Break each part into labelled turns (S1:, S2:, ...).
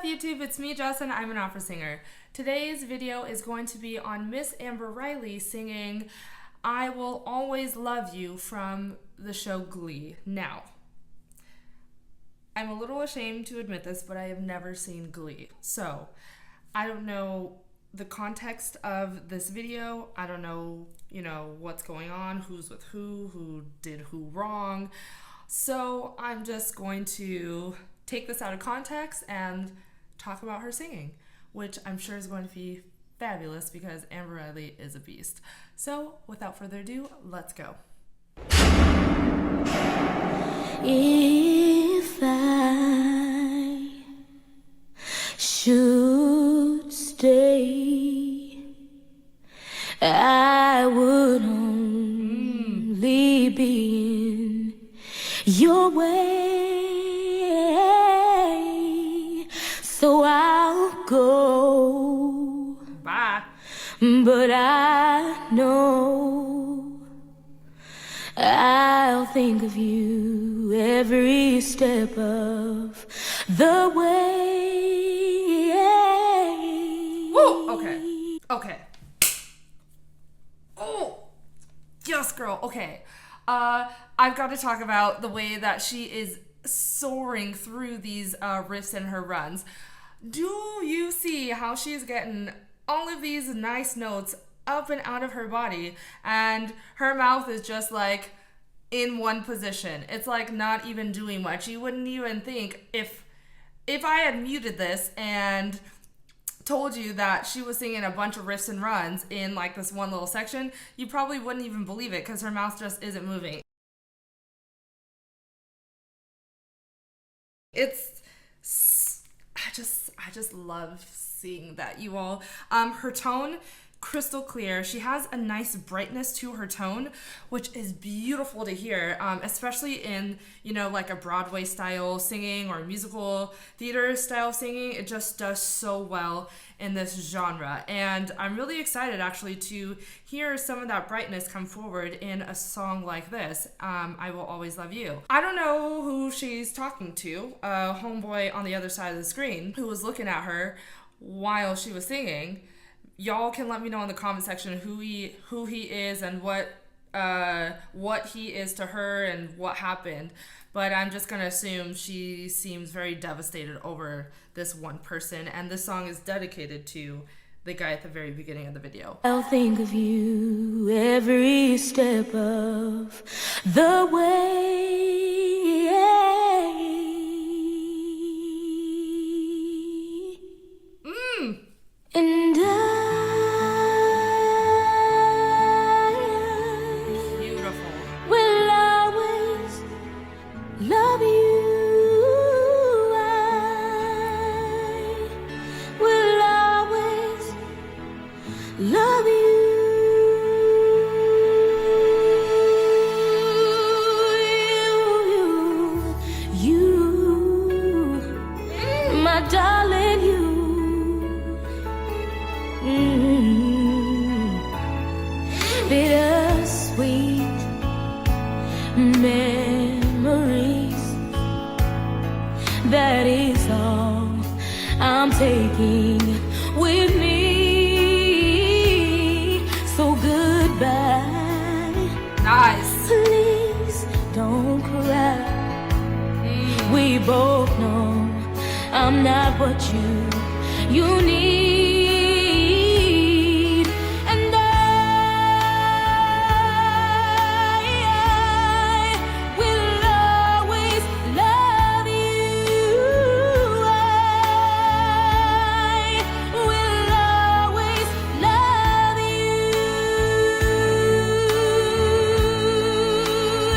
S1: YouTube? It's me, Justin. I'm an opera singer. Today's video is going to be on Miss Amber Riley singing I Will Always Love You from the show GLEE. Now, I'm a little ashamed to admit this, but I have never seen GLEE. So, I don't know the context of this video. I don't know, what's going on, who's with who did who wrong. So, I'm just going to take this out of context and talk about her singing, which I'm sure is going to be fabulous because Amber Riley is a beast. So, without further ado, let's go.
S2: If I should stay, I would only be in your way. So I'll go.
S1: Bye.
S2: But I know I'll think of you every step of the way.
S1: Woo! Okay. Oh! Yes, girl. Okay. I've got to talk about the way that she is soaring through these riffs in her runs. Do you see how she's getting all of these nice notes up and out of her body, and her mouth is just like in one position? It's like not even doing much. You wouldn't even think if I had muted this and told you that she was singing a bunch of riffs and runs in like this one little section, you probably wouldn't even believe it because her mouth just isn't moving. I just love seeing that, you all. Her tone, crystal clear. She has a nice brightness to her tone, which is beautiful to hear, especially in, like a Broadway style singing or musical theater style singing. It just does so well in this genre. And I'm really excited actually to hear some of that brightness come forward in a song like this, I Will Always Love You. I don't know who she's talking to, a homeboy on the other side of the screen who was looking at her while she was singing. Y'all can let me know in the comment section who he is and what he is to her and what happened. But I'm just gonna assume she seems very devastated over this one person, and this song is dedicated to the guy at the very beginning of the video.
S2: I'll think of you every step of the way. And
S1: Beautiful.
S2: will always love you. I will always love you. You, my darling, you. Bittersweet memories, that is all I'm taking with me. So goodbye.
S1: Nice.
S2: Please don't cry. We both know I'm not what you need. And I will always love you. I will always love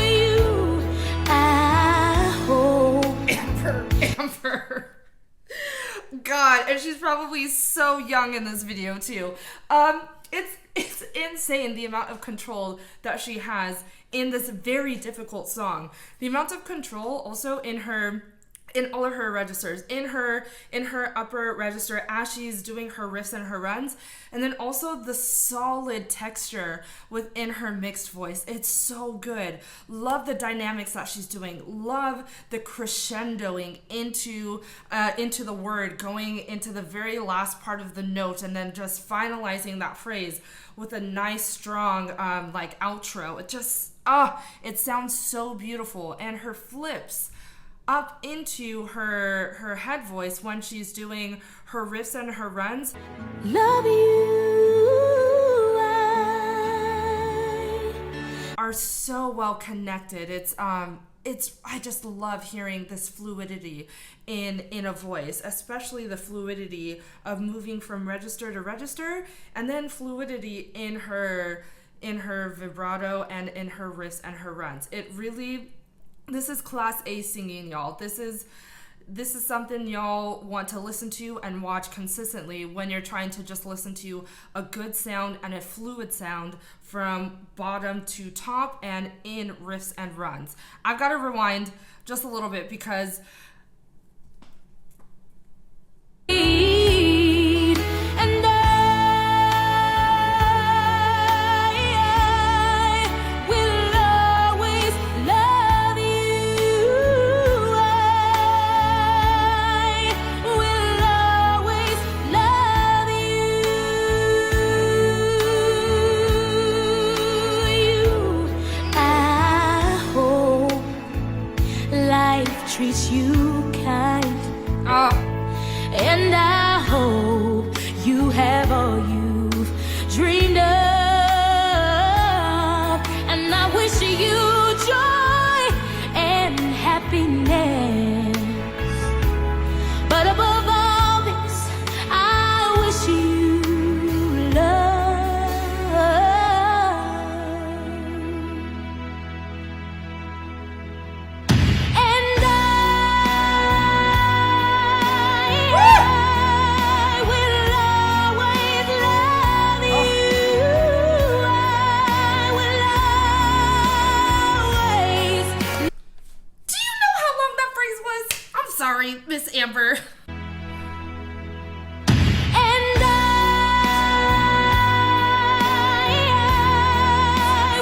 S2: you. I hope.
S1: Amber. God, and she's probably so young in this video too. It's insane the amount of control that she has in this very difficult song. The amount of control also in her in all of her registers, in her upper register as she's doing her riffs and her runs, and then also the solid texture within her mixed voice. It's so good. Love the dynamics that she's doing. Love the crescendoing into the word, going into the very last part of the note, and then just finalizing that phrase with a nice strong like outro. It just it sounds so beautiful. And her flips up into her head voice when she's doing her riffs and her runs.
S2: Love you,
S1: are so well connected. I just love hearing this fluidity in a voice, especially the fluidity of moving from register to register, and then fluidity in her vibrato and in her riffs and her runs. This is class A singing, y'all. This is something y'all want to listen to and watch consistently when you're trying to just listen to a good sound and a fluid sound from bottom to top and in riffs and runs. I've got to rewind just a little bit because
S2: and I will always love you. I will always love you. I hope life treats you kind. And I hope you have all you've dreamed of. And I wish you joy and happiness. But above all this, I wish you love. And I will always love you. I will always.
S1: do you know how long that phrase was? I'm sorry, Miss Amber.
S2: And I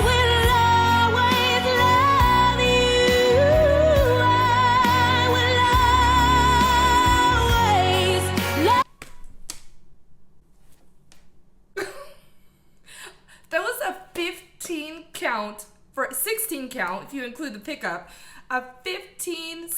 S2: will always love you. I will always love.
S1: That was a 16 count if you include the pickup. A 16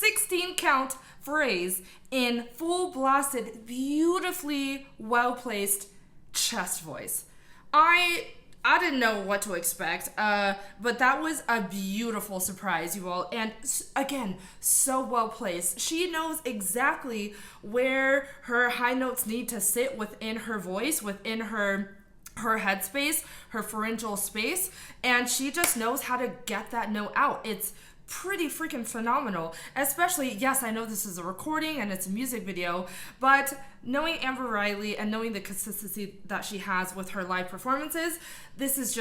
S1: count phrase in full blasted, beautifully well placed chest voice. I didn't know what to expect, but that was a beautiful surprise, you all. And again, so well placed. She knows exactly where her high notes need to sit within her voice, within her headspace, her pharyngeal space, and she just knows how to get that note out. It's pretty freaking phenomenal. Especially, yes, I know this is a recording and it's a music video, but knowing Amber Riley and knowing the consistency that she has with her live performances, this is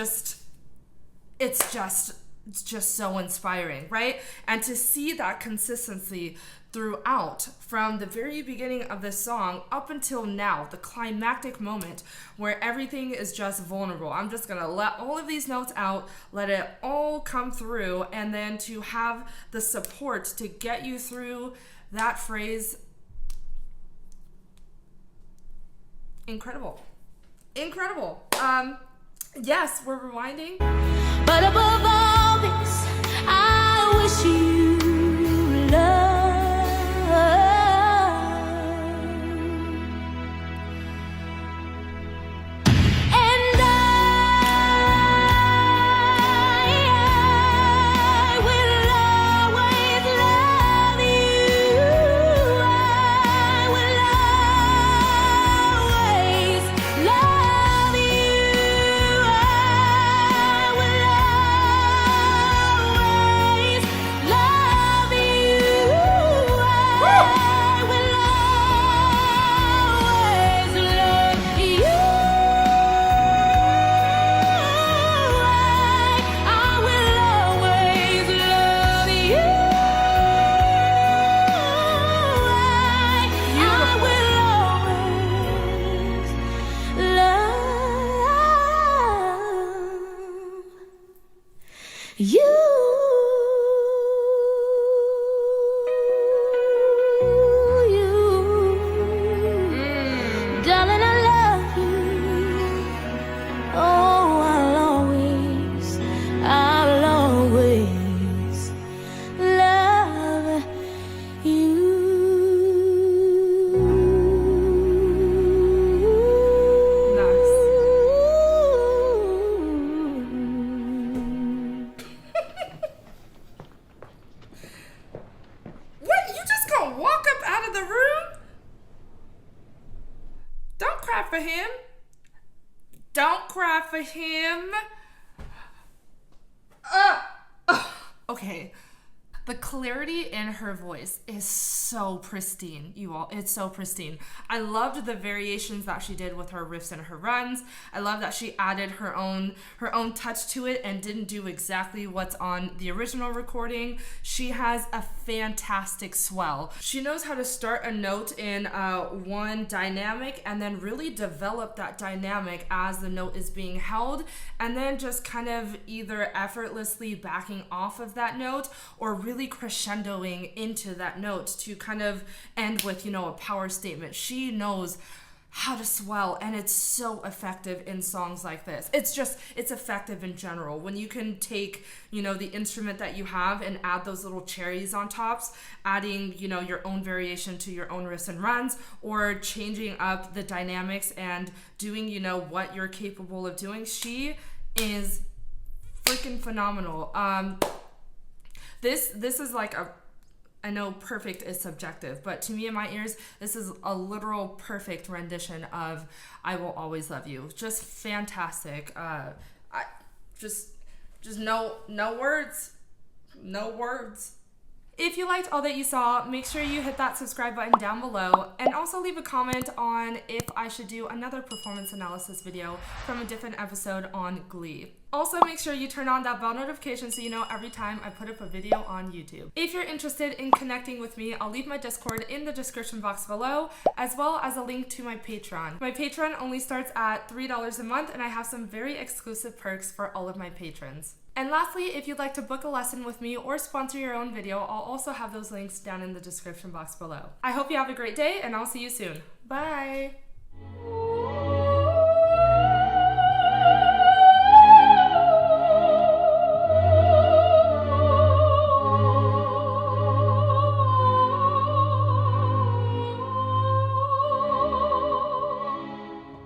S1: it's just so inspiring, right? And to see that consistency throughout, from the very beginning of this song up until now, the climactic moment where everything is just vulnerable. I'm just gonna let all of these notes out, let it all come through, and then to have the support to get you through that phrase. Incredible. Yes, we're rewinding.
S2: But above all this, I wish you love. And I will always love you. I will always love you. I will always love
S1: for him. Don't cry for him. Okay. The clarity in her voice is so pristine, you all. It's so pristine. I loved the variations that she did with her riffs and her runs. I love that she added her own touch to it and didn't do exactly what's on the original recording. She has a fantastic swell. She knows how to start a note in one dynamic and then really develop that dynamic as the note is being held, and then just kind of either effortlessly backing off of that note or really crescendoing into that note to kind of end with, you know, a power statement. She knows how to swell, and it's so effective in songs like this. It's effective in general. When you can take, you know, the instrument that you have and add those little cherries on tops, adding, you know, your own variation to your own riffs and runs, or changing up the dynamics and doing, you know, what you're capable of doing. She is freaking phenomenal. This is like I know perfect is subjective, but to me, in my ears, this is a literal perfect rendition of I Will Always Love You. Just fantastic. Just no words. No words. If you liked all that you saw, make sure you hit that subscribe button down below, and also leave a comment on if I should do another performance analysis video from a different episode on GLEE. Also, make sure you turn on that bell notification so you know every time I put up a video on YouTube. If you're interested in connecting with me, I'll leave my Discord in the description box below, as well as a link to my Patreon. My Patreon only starts at $3 a month, and I have some very exclusive perks for all of my patrons. And lastly, if you'd like to book a lesson with me or sponsor your own video, I'll also have those links down in the description box below. I hope you have a great day, and I'll see you soon. Bye!